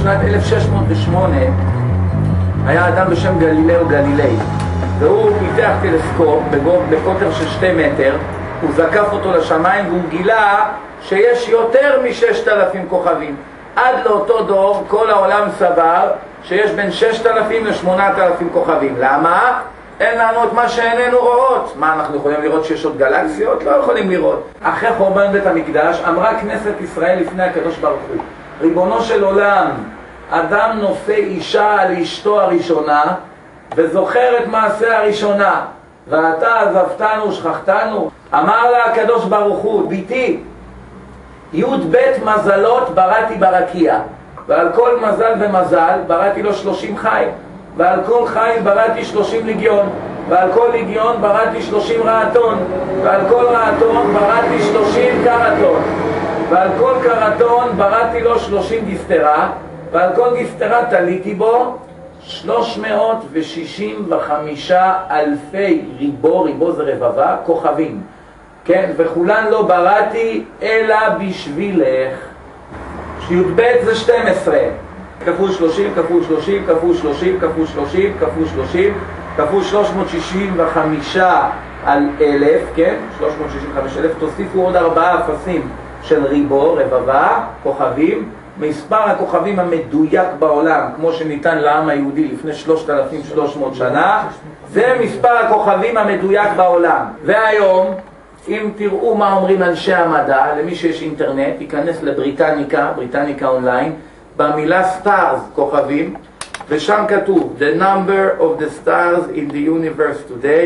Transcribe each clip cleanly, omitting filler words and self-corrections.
בשנת 1608 היה אדם בשם גלילאו גלילי, והוא פיתח טלסקופ בקוטר של 2 מטר, הוא זקף אותו לשמיים והוא גילה שיש יותר מ-6,000 כוכבים. עד לאותו דור כל העולם סבר שיש בין 6,000 ל-8,000 כוכבים. למה? אין לנו את מה שאיננו רואות. מה, אנחנו יכולים לראות שיש עוד גלקסיות? לא יכולים לראות. אחרי חורבן בית המקדש אמרה כנסת ישראל לפני הקדוש ברוך הוא, ריבונו של עולם, אדם נושא אישה על אשתו הראשונה וזוכר את מעשה הראשונה, ואתה עזבתנו ושכחתנו. אמר לה הקדוש ברוך הוא, ביתי, י' ב' מזלות בראתי ברקיע, ועל כל מזל ומזל בראתי לו 30 חיים, ועל כל חיים בראתי 30 ליגיון, ועל כל ליגיון בראתי 30 רעתון, ועל כל רעתון בראתי 30 קרטון, ועל כל קרטון בראתי לו 30 גיסטרה, ועל כל גיסטרה תליתי בו 365,000 ריבו זה רבבה, כוכבים. כן, וכולן לא בראתי אלא בשבילך. י"ב זה 12 כפול 30 כפול 30 כפול 30 כפול 30 כפול 30 כפול 365,000, כן? 365,000, תוסיפו עוד 4 אפסים של ריבו, רבבה, כוכבים. מספר הכוכבים המדויק בעולם, כמו שניתן לעם היהודי לפני 3,300 שנה, זה מספר הכוכבים המדויק בעולם. והיום, אם תראו מה אומרים אנשי המדע, למי שיש אינטרנט, ייכנס לבריטניקה, בריטניקה אונליין, במילה stars, כוכבים, ושם כתוב, the number of the stars in the universe today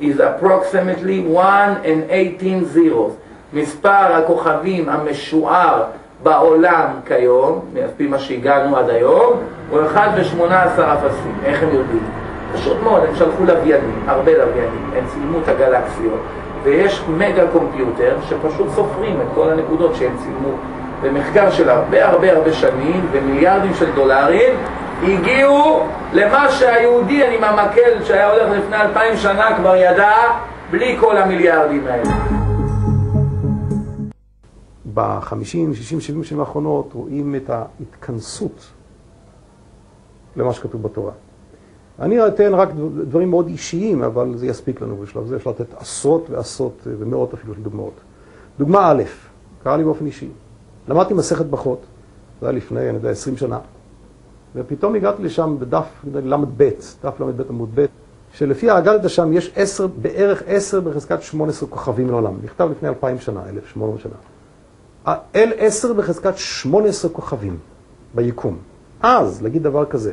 is approximately 1/18. מספר הכוכבים המשוער בעולם כיום, לפי מה שהגענו עד היום, הוא 1/18 אפסים. איך הם יודעים? פשוט מאוד, הם שלחו לוויינים, הרבה לוויינים, הם צילמו את הגלקסיות, ויש מגה קומפיוטר שפשוט סופרים את כל הנקודות שהם צילמו. במחקר של הרבה שנים ומיליארדים של דולרים, הגיעו למה שהיהודי, אני מהמקל שהיה הולך לפני 2,000 שנה, כבר ידע, בלי כל המיליארדים האלה. ב-50, 60, 70 שנים האחרונות רואים את ההתכנסות למה שכתוב בתורה. אני אתן רק דברים מאוד אישיים, אבל זה יספיק לנו בשלב זה. אפשר לתת עשרות ועשרות ומאות אפילו של דוגמאות. דוגמה א', קרה לי באופן אישי. למדתי מסכת ברכות, זה היה לפני, אני יודע, 20 שנה, ופתאום הגעתי לשם בדף למד ב', דף למד ב' עמוד ב', שלפי האגדת שם יש בערך 10 בחזקת 18 כוכבים לעולם. נכתב לפני 2,000 שנה, 1,800 שנה. אל 10 בחזקת 18 כוכבים ביקום. אז, להגיד דבר כזה.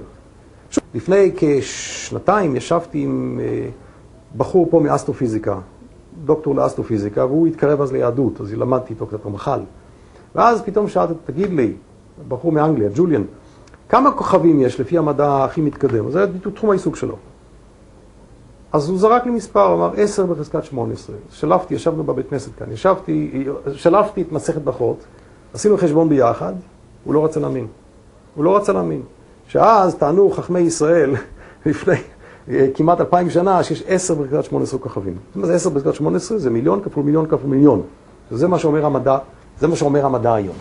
שוב, לפני כשנתיים ישבתי עם בחור פה מאסטרופיזיקה, דוקטור לאסטרופיזיקה, והוא התקרב אז ליהדות, אז למדתי איתו קצת רמח"ל. ואז פתאום שאלתי, תגיד לי, בחור מאנגליה, ג'וליאן, כמה כוכבים יש לפי המדע הכי מתקדם? זה תחום העיסוק שלו. אז הוא זרק לי מספר, הוא אמר 10 בחזקת 18. שלפתי, ישבנו בבית כנסת כאן, שלפתי את מסכת ברכות, עשינו חשבון ביחד, הוא לא רצה להאמין. הוא לא רצה להאמין. שאז טענו חכמי ישראל, לפני כמעט 2,000 שנה, שיש 10 בחזקת 18 כוכבים. מה זה 10 בחזקת 18? זה מיליון כפול מיליון כפול מיליון. זה מה שאומר המדע, זה מה שאומר המדע היום.